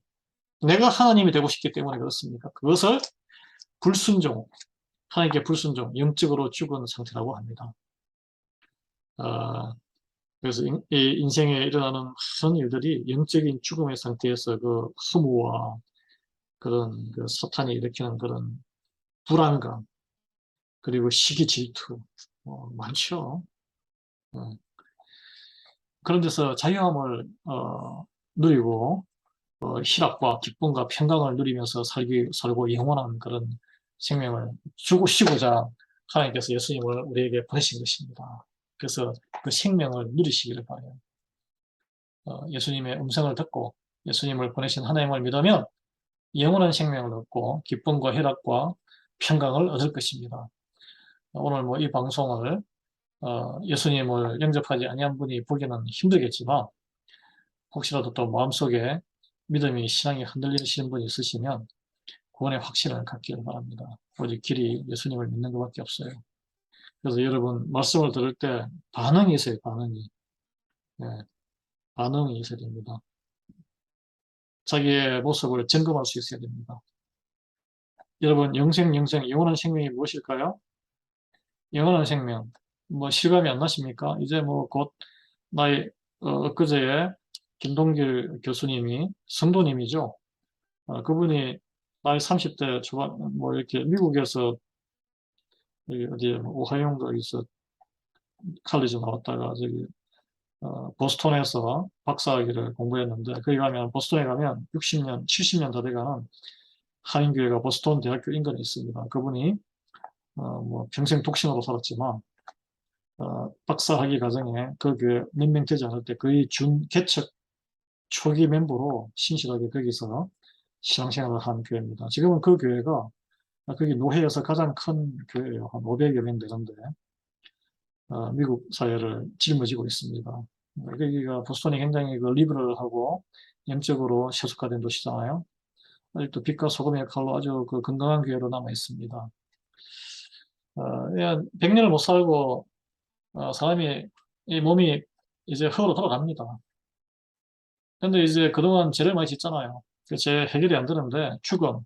내가 하나님이 되고 싶기 때문에 그렇습니까? 그것을 불순종, 하나님께 불순종, 영적으로 죽은 상태라고 합니다. 그래서 이 인생에 일어나는 많은 일들이 영적인 죽음의 상태에서 그 허무와 그런 그 사탄이 일으키는 그런 불안감, 그리고 시기 질투, 많죠. 어, 그런 데서 자유함을 누리고 희락과 기쁨과 평강을 누리면서 살고 영원한 그런 생명을 주시고자 하나님께서 예수님을 우리에게 보내신 것입니다. 그래서 그 생명을 누리시기를 바라요. 예수님의 음성을 듣고 예수님을 보내신 하나님을 믿으면 영원한 생명을 얻고 기쁨과 희락과 평강을 얻을 것입니다. 오늘 뭐 이 방송을 예수님을 영접하지 아니한 분이 보기는 힘들겠지만 혹시라도 또 마음속에 믿음이 신앙이 흔들리시는 분이 있으시면 구원의 확신을 갖기를 바랍니다. 오직 길이 예수님을 믿는 것밖에 없어요. 그래서 여러분 말씀을 들을 때 반응이 있어요. 반응이. 네, 반응이 있어야 됩니다. 자기의 모습을 점검할 수 있어야 됩니다. 여러분 영생, 영원한 생명이 무엇일까요? 영원한 생명. 뭐 실감이 안 나십니까? 이제 뭐 곧 나의 엊그제에 김동길 교수님이 성도님이죠. 그분이 나이 30대 초반 뭐 이렇게 미국에서 여기 어디에 뭐 오하이오인가 여기서 칼리지 나왔다가 저기 보스턴에서 박사학위를 공부했는데 거기 가면 보스턴에 가면 60년, 70년 더 돼가는 한인교회가 보스턴 대학교 인근에 있습니다. 그분이 뭐 평생 독신으로 살았지만 박사학위 과정에 그 교회 몇 명 되지 않을 때 거의 준 개척 초기 멤버로 신실하게 거기서 신앙생활을 한 교회입니다. 지금은 그 교회가 거기 노회에서 가장 큰 교회예요. 한 500여 명 되는데 미국 사회를 짊어지고 있습니다. 여기가 보스턴이 굉장히 그 리버럴하고 영적으로 세속화된 도시잖아요. 아직도 빛과 소금의 역할로 아주 그 건강한 교회로 남아 있습니다. 그냥 100년을 못 살고 사람이 이 몸이 이제 흙으로 돌아갑니다. 근데 이제 그동안 죄를 많이 짓잖아요. 그죄 해결이 안 되는데 죽음,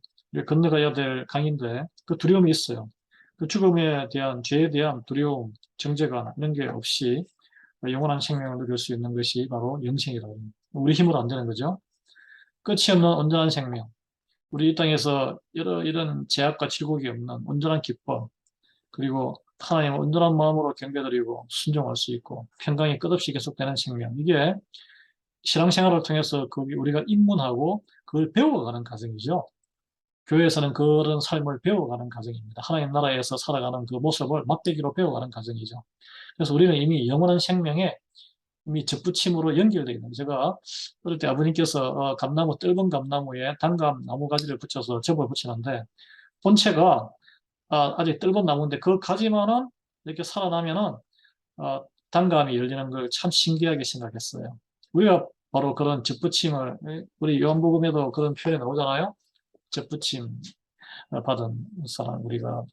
건너가야 될 강인데 그 두려움이 있어요. 그 죽음에 대한 죄에 대한 두려움, 정죄감 이런 게 없이 영원한 생명을 누릴 수 있는 것이 바로 영생이라고 합니다. 우리 힘으로 안 되는 거죠. 끝이 없는 온전한 생명. 우리 이 땅에서 이런 제약과 질곡이 없는 온전한 기쁨, 그리고 하나님을 온전한 마음으로 경배드리고 순종할 수 있고 평강이 끝없이 계속되는 생명. 이게 신앙생활을 통해서 우리가 입문하고 그걸 배워가는 과정이죠. 교회에서는 그런 삶을 배워가는 과정입니다. 하나님 나라에서 살아가는 그 모습을 막대기로 배워가는 과정이죠. 그래서 우리는 이미 영원한 생명에 이미 접붙임으로 연결되어 있는, 제가 어릴 때 아버님께서 감나무, 뜰번 감나무에 단감 나무 가지를 붙여서 접어 붙이는데 본체가 아직 뜰번 나무인데 그 가지만은 이렇게 살아나면은 단감이 열리는 걸 참 신기하게 생각했어요. 우리가 바로 그런 접붙임을, 우리 요한복음에도 그런 표현이 나오잖아요. 접붙임 받은 사람, 우리가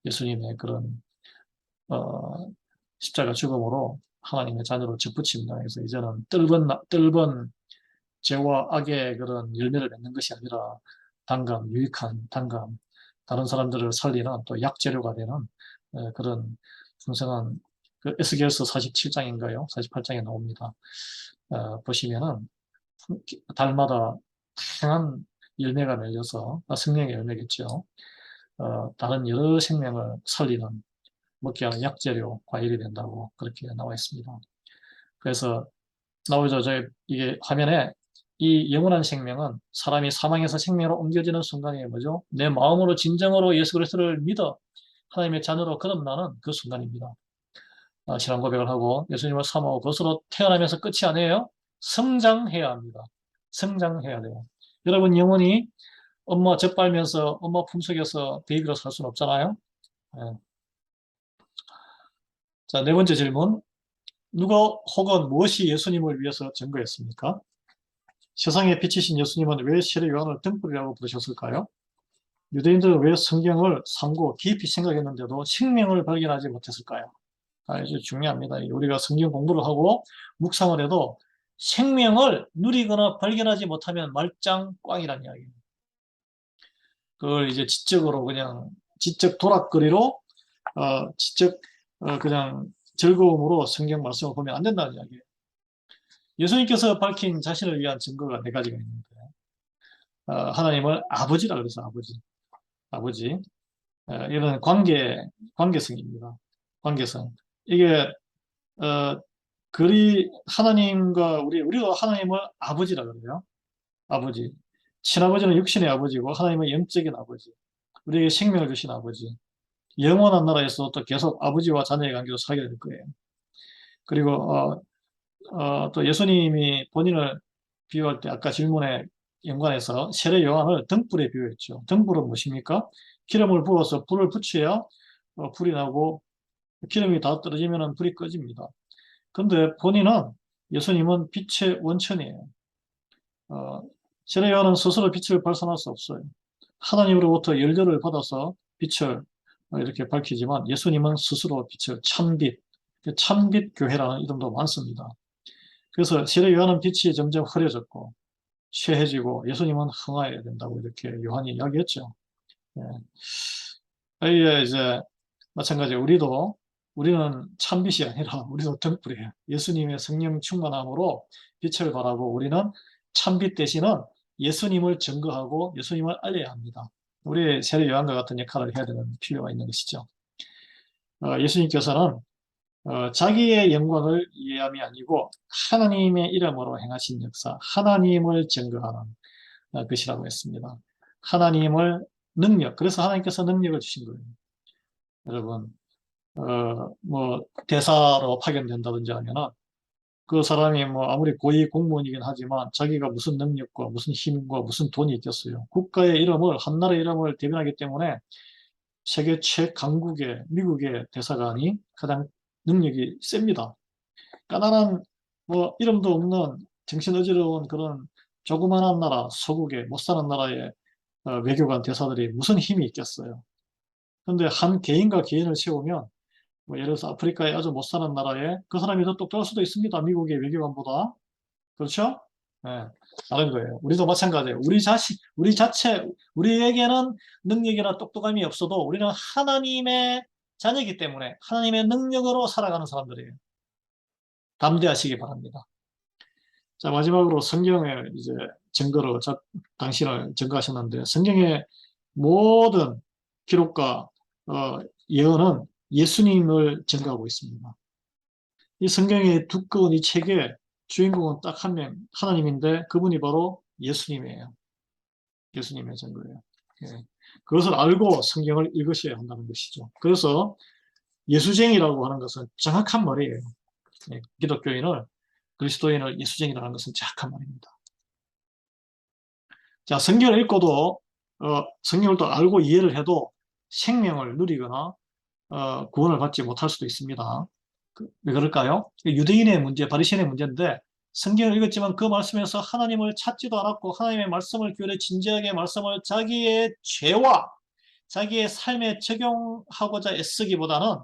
예수님의 그런 십자가 죽음으로 하나님의 자녀로 접붙입니다. 그래서 이제는 뜰번 죄와 악의 그런 열매를 맺는 것이 아니라 단감, 유익한 단감, 다른 사람들을 살리는 또 약재료가 되는 그런 풍성한 그 에스겔서 47장인가요? 48장에 나옵니다. 보시면은 달마다 다양한 열매가 맺어서 생명의 열매겠죠. 다른 여러 생명을 살리는 먹게 하는 약재료, 과일이 된다고 그렇게 나와 있습니다. 그래서 나오죠. 이게 화면에 이 영원한 생명은 사람이 사망에서 생명으로 옮겨지는 순간이 뭐죠? 내 마음으로 진정으로 예수 그리스도를 믿어 하나님의 자녀로 거듭나는 그 순간입니다. 신앙 고백을 하고 예수님을 사모하고 그것으로 태어나면서 끝이 아니에요. 성장해야 합니다. 성장해야 돼요. 여러분 영원히 엄마 젖 빨면서 엄마 품속에서 베이비로 살 수는 없잖아요. 네. 자, 네 번째 질문. 누가 혹은 무엇이 예수님을 위해서 증거했습니까? 세상에 비치신 예수님은 왜 세례 요한을 등불이라고 부르셨을까요? 유대인들은 왜 성경을 삼고 깊이 생각했는데도 생명을 발견하지 못했을까요? 아주 중요합니다. 우리가 성경 공부를 하고 묵상을 해도 생명을 누리거나 발견하지 못하면 말짱 꽝이라는 이야기입니다. 그걸 이제 지적 도락거리로, 그냥 즐거움으로 성경 말씀을 보면 안 된다는 이야기예요. 예수님께서 밝힌 자신을 위한 증거가 네 가지가 있는데, 하나님을 아버지라 그래서 아버지. 이런 관계성입니다. 관계성. 이게 어, 하나님과 우리가 하나님을 아버지라 그래요. 아버지. 친아버지는 육신의 아버지고 하나님은 영적인 아버지. 우리에게 생명을 주신 아버지. 영원한 나라에서 또 계속 아버지와 자녀의 관계로 살게 될 거예요. 그리고 또 예수님이 본인을 비유할 때 아까 질문에 연관해서 세례 요한을 등불에 비유했죠. 등불은 무엇입니까? 기름을 부어서 불을 붙여야 불이 나고 기름이 다 떨어지면 불이 꺼집니다. 근데 예수님은 빛의 원천이에요. 어, 세례 요한은 스스로 빛을 발산할 수 없어요. 하나님으로부터 열려를 받아서 빛을 이렇게 밝히지만 예수님은 스스로 빛을 참빛 교회라는 이름도 많습니다. 그래서 세례 요한은 빛이 점점 흐려졌고 쇠해지고 예수님은 흥하여야 된다고 이렇게 요한이 이야기했죠. 예. 이제 마찬가지 우리는 참빛이 아니라 우리도 등불이에요. 예수님의 성령 충만함으로 빛을 발하고 우리는 참빛 대신은 예수님을 증거하고 예수님을 알려야 합니다. 우리 세례 요한과 같은 역할을 해야 되는 필요가 있는 것이죠. 예수님께서는 자기의 영광을 위함이 아니고 하나님의 이름으로 행하신 역사, 하나님을 증거하는 것이라고 했습니다. 그래서 하나님께서 능력을 주신 거예요. 여러분, 뭐, 대사로 파견된다든지 하면은 그 사람이 뭐 아무리 고위 공무원이긴 하지만 자기가 무슨 능력과 무슨 힘과 무슨 돈이 있겠어요. 한 나라의 이름을 대변하기 때문에 세계 최강국의 미국의 대사관이 가장 능력이 셉니다. 가난한 뭐 이름도 없는 정신어지러운 그런 조그만한 나라, 서국에 못 사는 나라의 외교관 대사들이 무슨 힘이 있겠어요. 근데 한 개인과 개인을 세우면 뭐 예를 들어서 아프리카의 아주 못 사는 나라에 그 사람이 더 똑똑할 수도 있습니다. 미국의 외교관보다. 그렇죠? 네, 다른 거예요. 우리도 마찬가지예요. 우리에게는 능력이나 똑똑함이 없어도 우리는 하나님의 자녀이기 때문에 하나님의 능력으로 살아가는 사람들이에요. 담대하시기 바랍니다. 자, 마지막으로 성경을 이제 증거로 당신을 증거하셨는데 성경의 모든 기록과 예언은 예수님을 증거하고 있습니다. 이 성경의 두꺼운 이 책의 주인공은 딱 한 명, 하나님인데 그분이 바로 예수님이에요. 예수님의 증거예요. 예. 그것을 알고 성경을 읽으셔야 한다는 것이죠. 그래서 예수쟁이라고 하는 것은 정확한 말이에요. 예. 그리스도인을 예수쟁이라는 것은 정확한 말입니다. 자, 성경을 읽고도 성경을 또 알고 이해를 해도 생명을 누리거나 구원을 받지 못할 수도 있습니다. 왜 그럴까요? 유대인의 문제, 바리새인의 문제인데 성경을 읽었지만 그 말씀에서 하나님을 찾지도 않았고 하나님의 말씀을 교회에 진지하게 말씀을 자기의 죄와 자기의 삶에 적용하고자 애쓰기보다는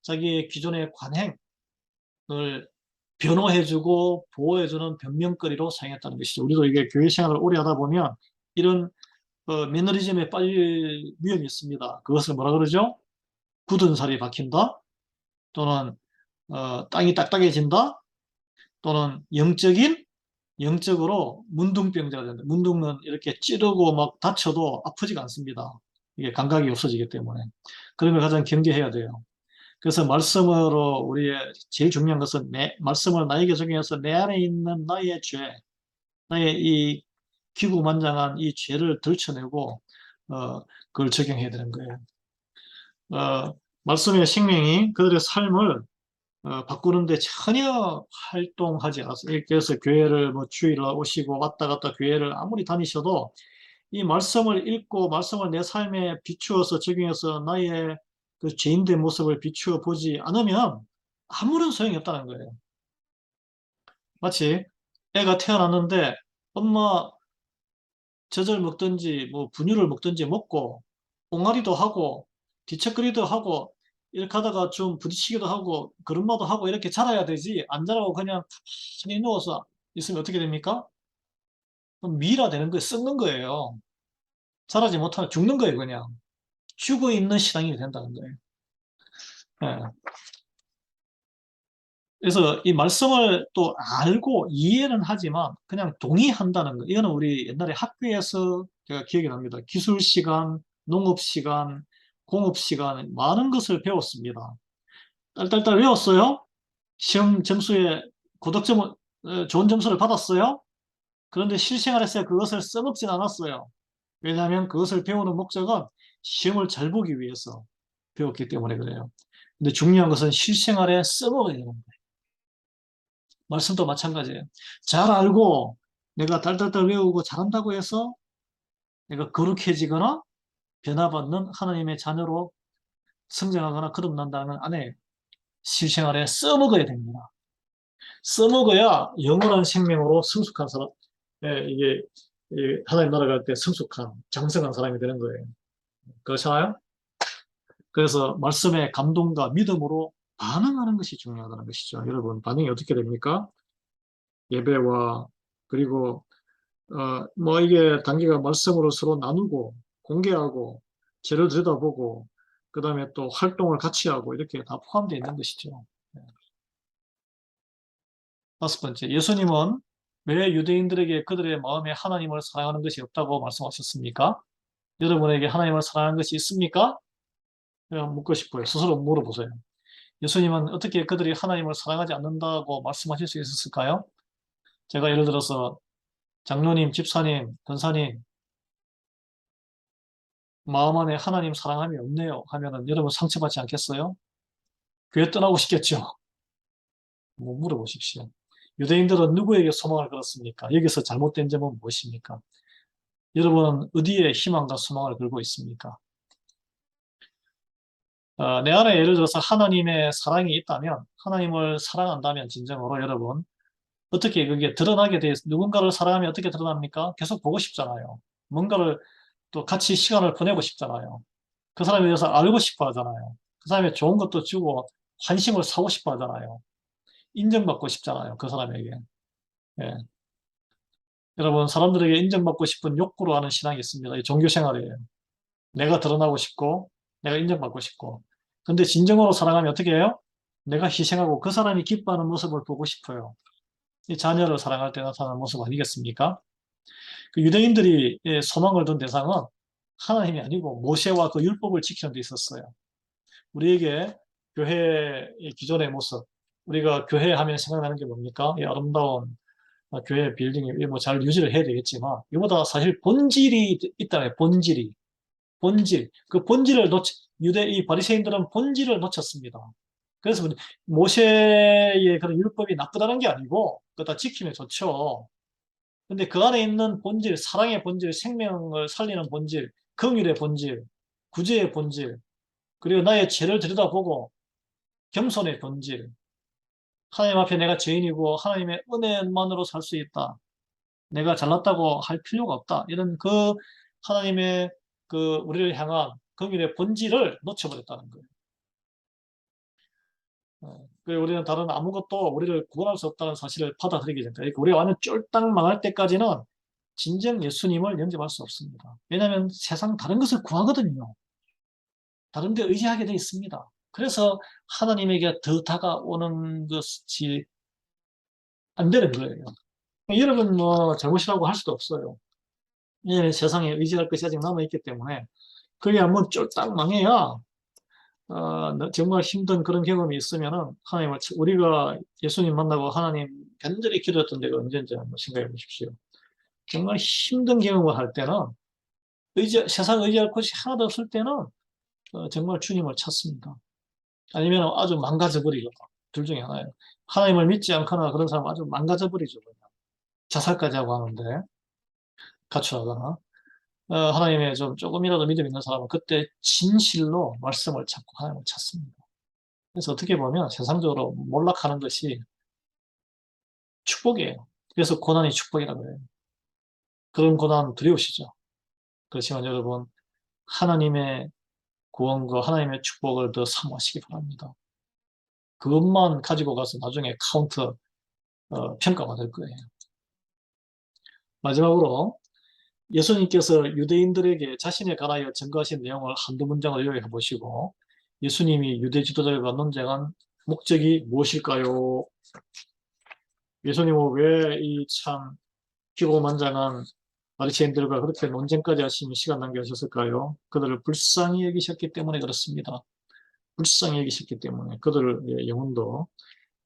자기의 기존의 관행을 변호해주고 보호해주는 변명거리로 사용했다는 것이죠. 우리도 이게 교회 생활을 오래 하다 보면 이런 매너리즘에 빠질 위험이 있습니다. 그것을 뭐라 그러죠? 굳은 살이 박힌다? 또는 땅이 딱딱해진다? 또는 영적으로 문둥병자가 된다. 문둥은 이렇게 찌르고 막 다쳐도 아프지가 않습니다. 이게 감각이 없어지기 때문에. 그런 걸 가장 경계해야 돼요. 그래서 말씀으로 우리의 제일 중요한 것은 말씀을 나에게 적용해서 내 안에 있는 나의 죄, 나의 이 기구만장한 이 죄를 들춰내고 그걸 적용해야 되는 거예요. 말씀의 생명이 그들의 삶을 바꾸는데 전혀 활동하지 않았어요. 그래서 교회를 뭐 주일에 오시고 왔다 갔다 교회를 아무리 다니셔도 이 말씀을 읽고 말씀을 내 삶에 비추어서 적용해서 나의 그 죄인된 모습을 비추어 보지 않으면 아무런 소용이 없다는 거예요. 마치 애가 태어났는데 엄마 젖을 먹든지 뭐 분유를 먹든지 먹고 옹알이도 하고 뒤척거리도 하고 이렇게 하다가 좀 부딪히기도 하고 걸음마도 하고 이렇게 자라야 되지 안 자라고 그냥 가만히 누워서 있으면 어떻게 됩니까? 그럼 미라되는 거예요. 썩는 거예요. 자라지 못하면 죽는 거예요. 그냥 죽어 있는 신앙이 된다는 거예요. 예. 그래서 이 말씀을 또 알고 이해는 하지만 그냥 동의한다는 거. 이거는 우리 옛날에 학교에서 제가 기억이 납니다. 기술 시간, 농업 시간, 공업 시간 많은 것을 배웠습니다. 딸딸딸 외웠어요? 시험 점수에 고득점을 좋은 점수를 받았어요? 그런데 실생활에서 그것을 써먹진 않았어요. 왜냐하면 그것을 배우는 목적은 시험을 잘 보기 위해서 배웠기 때문에 그래요. 근데 중요한 것은 실생활에 써먹어야 되는 거예요. 말씀도 마찬가지예요. 잘 알고 내가 달달달 외우고 잘한다고 해서 내가 거룩해지거나 변화받는 하나님의 자녀로 성장하거나 거듭난다는 안에 실생활에 써먹어야 됩니다. 써먹어야 영원한 생명으로 성숙한 사람, 이게 하나님 나라 갈 때 성숙한, 장성한 사람이 되는 거예요. 그렇잖아요? 그래서 말씀의 감동과 믿음으로 반응하는 것이 중요하다는 것이죠. 여러분, 반응이 어떻게 됩니까? 예배와, 그리고, 뭐 이게 단계가 말씀으로 서로 나누고, 공개하고, 죄를 들여다보고, 그 다음에 또 활동을 같이 하고, 이렇게 다 포함되어 있는 것이죠. 네. 다섯 번째, 예수님은 왜 유대인들에게 그들의 마음에 하나님을 사랑하는 것이 없다고 말씀하셨습니까? 여러분에게 하나님을 사랑하는 것이 있습니까? 제가 묻고 싶어요. 스스로 물어보세요. 예수님은 어떻게 그들이 하나님을 사랑하지 않는다고 말씀하실 수 있었을까요? 제가 예를 들어서 장로님, 집사님, 권사님 마음 안에 하나님 사랑함이 없네요 하면은 여러분 상처받지 않겠어요? 교회 떠나고 싶겠죠? 뭐 물어보십시오. 유대인들은 누구에게 소망을 걸었습니까? 여기서 잘못된 점은 무엇입니까? 여러분은 어디에 희망과 소망을 걸고 있습니까? 내 안에 예를 들어서 하나님의 사랑이 있다면, 하나님을 사랑한다면 진정으로 여러분, 어떻게 그게 드러나게 돼, 누군가를 사랑하면 어떻게 드러납니까? 계속 보고 싶잖아요. 뭔가를 또 같이 시간을 보내고 싶잖아요. 그 사람에 대해서 알고 싶어 하잖아요. 그 사람의 좋은 것도 주고 환심을 사고 싶어 하잖아요. 인정받고 싶잖아요. 그 사람에게. 예. 여러분, 사람들에게 인정받고 싶은 욕구로 하는 신앙이 있습니다. 이 종교 생활이에요. 내가 드러나고 싶고, 내가 인정받고 싶고. 근데 진정으로 사랑하면 어떻게 해요? 내가 희생하고 그 사람이 기뻐하는 모습을 보고 싶어요. 이 자녀를 사랑할 때 나타나는 모습 아니겠습니까? 그 유대인들이 소망을 둔 대상은 하나님이 아니고 모세와 그 율법을 지키는 데 있었어요. 우리에게 교회의 기존의 모습, 우리가 교회 하면 생각나는 게 뭡니까? 이 아름다운 교회 빌딩이 뭐 잘 유지를 해야 되겠지만 이보다 사실 본질이 있다네. 본질이. 본질. 그 본질을 유대 이 바리새인들은 본질을 놓쳤습니다. 그래서 모세의 그런 율법이 나쁘다는 게 아니고 그거 다 지키면 좋죠. 근데 그 안에 있는 본질, 사랑의 본질, 생명을 살리는 본질, 긍휼의 본질, 구제의 본질, 그리고 나의 죄를 들여다보고 겸손의 본질, 하나님 앞에 내가 죄인이고 하나님의 은혜만으로 살 수 있다. 내가 잘났다고 할 필요가 없다. 이런 그 하나님의 그 우리를 향한 긍휼의 본질을 놓쳐버렸다는 거예요. 그리고 우리는 다른 아무것도 우리를 구원할 수 없다는 사실을 받아들이게 됩니다. 그러니까 우리가 완전 쫄딱 망할 때까지는 진정 예수님을 영접할 수 없습니다. 왜냐하면 세상 다른 것을 구하거든요. 다른 데 의지하게 돼 있습니다. 그래서 하나님에게 더 다가오는 것이 안 되는 거예요. 여러분 뭐 잘못이라고 할 수도 없어요. 예, 세상에 의지할 것이 아직 남아있기 때문에 그게 한번 쫄딱 망해야 정말 힘든 그런 경험이 있으면은 하나님을 우리가 예수님 만나고 하나님 간절히 기도했던 데가 언제인지 한번 생각해 보십시오. 정말 힘든 경험을 할 때는 세상 의지할 곳이 하나도 없을 때는 정말 주님을 찾습니다. 아니면 아주 망가져버리죠. 둘 중에 하나예요. 하나님을 믿지 않거나 그런 사람은 아주 망가져버리죠. 그냥. 자살까지 하고 하는데 가출하거나 하나님의 좀 조금이라도 믿음 있는 사람은 그때 진실로 말씀을 찾고 하나님을 찾습니다. 그래서 어떻게 보면 세상적으로 몰락하는 것이 축복이에요. 그래서 고난이 축복이라고 해요. 그런 고난 두려우시죠? 그렇지만 여러분 하나님의 구원과 하나님의 축복을 더 사모하시기 바랍니다. 그것만 가지고 가서 나중에 평가가 될 거예요. 마지막으로 예수님께서 유대인들에게 자신에 관하여 증거하신 내용을 한두 문장을 요약해 보시고 예수님이 유대 지도자들과 논쟁한 목적이 무엇일까요? 예수님은 왜 이 참 기고만장한 바리새인들과 그렇게 논쟁까지 하시며 시간 낭비하셨을까요? 그들을 불쌍히 여기셨기 때문에 그렇습니다. 불쌍히 여기셨기 때문에 그들의 영혼도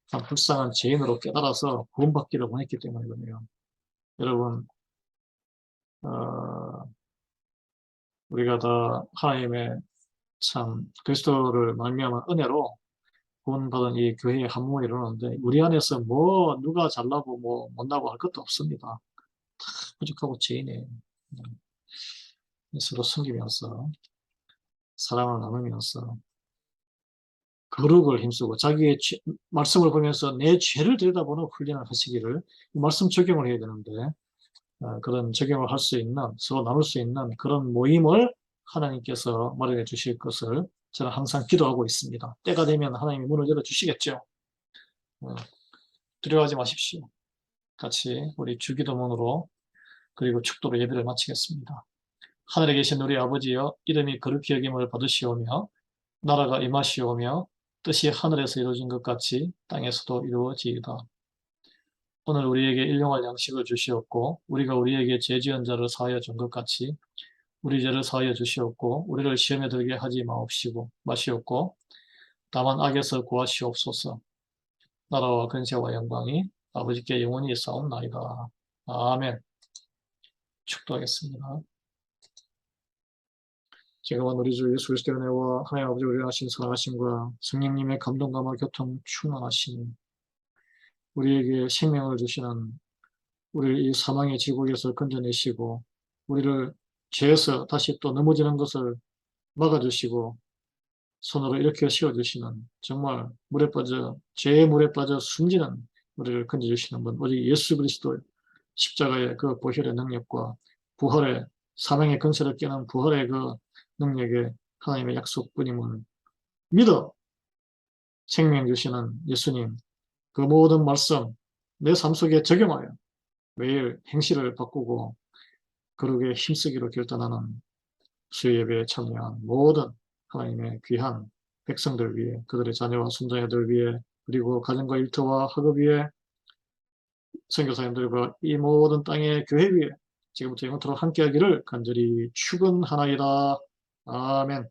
참 불쌍한 죄인으로 깨달아서 구원받기를 원했기 때문이거든요. 여러분, 어, 우리가 다 하나님의 참 그리스도를 말미암은 은혜로 구원받은 이 교회의 한 몸을 이루는데 우리 안에서 뭐 누가 잘나고 뭐 못나고 할 것도 없습니다. 다 부족하고 죄인이에요. 서로 섬기면서 사랑을 나누면서 거룩을 힘쓰고 자기의 말씀을 보면서 내 죄를 들여다보는 훈련을 하시기를 말씀 적용을 해야 되는데 그런 적용을 할 수 있는 서로 나눌 수 있는 그런 모임을 하나님께서 마련해 주실 것을 저는 항상 기도하고 있습니다. 때가 되면 하나님이 문을 열어주시겠죠. 어, 두려워하지 마십시오. 같이 우리 주기도문으로 그리고 축도로 예배를 마치겠습니다. 하늘에 계신 우리 아버지여 이름이 거룩히 여김을 받으시오며 나라가 임하시오며 뜻이 하늘에서 이루어진 것 같이 땅에서도 이루어지이다. 오늘 우리에게 일용할 양식을 주시옵고 우리가 우리에게 죄 지은 자를 사하여 준 것 같이 우리 죄를 사하여 주시옵고 우리를 시험에 들게 하지 마시옵고 다만 악에서 구하시옵소서. 나라와 근세와 영광이 아버지께 영원히 있사옵나이다. 아멘. 축도하겠습니다. 지금은 우리 주 예수 그리스도의 은혜와 하나님 아버지 우리 하신 선하심과 성령님의 감동감화 교통 충만하심 우리에게 생명을 주시는 우리를 이 사망의 지옥에서 건져내시고 우리를 죄에서 다시 또 넘어지는 것을 막아주시고 손으로 일으켜 세워주시는 정말 물에 빠져 죄의 물에 빠져 숨지는 우리를 건져주시는 분 오직 예수 그리스도 십자가의 그 보혈의 능력과 부활의 사망의 근세를 깨는 부활의 그 능력에 하나님의 약속뿐임을 믿어 생명 주시는 예수님 그 모든 말씀 내 삶 속에 적용하여 매일 행실을 바꾸고 거룩에 힘쓰기로 결단하는 수요 예배에 참여한 모든 하나님의 귀한 백성들 위해 그들의 자녀와 손자녀들 위해 그리고 가정과 일터와 학업 위에 선교사님들과 이 모든 땅의 교회 위에 지금부터 영원토록 함께하기를 간절히 축원하나이다. 아멘.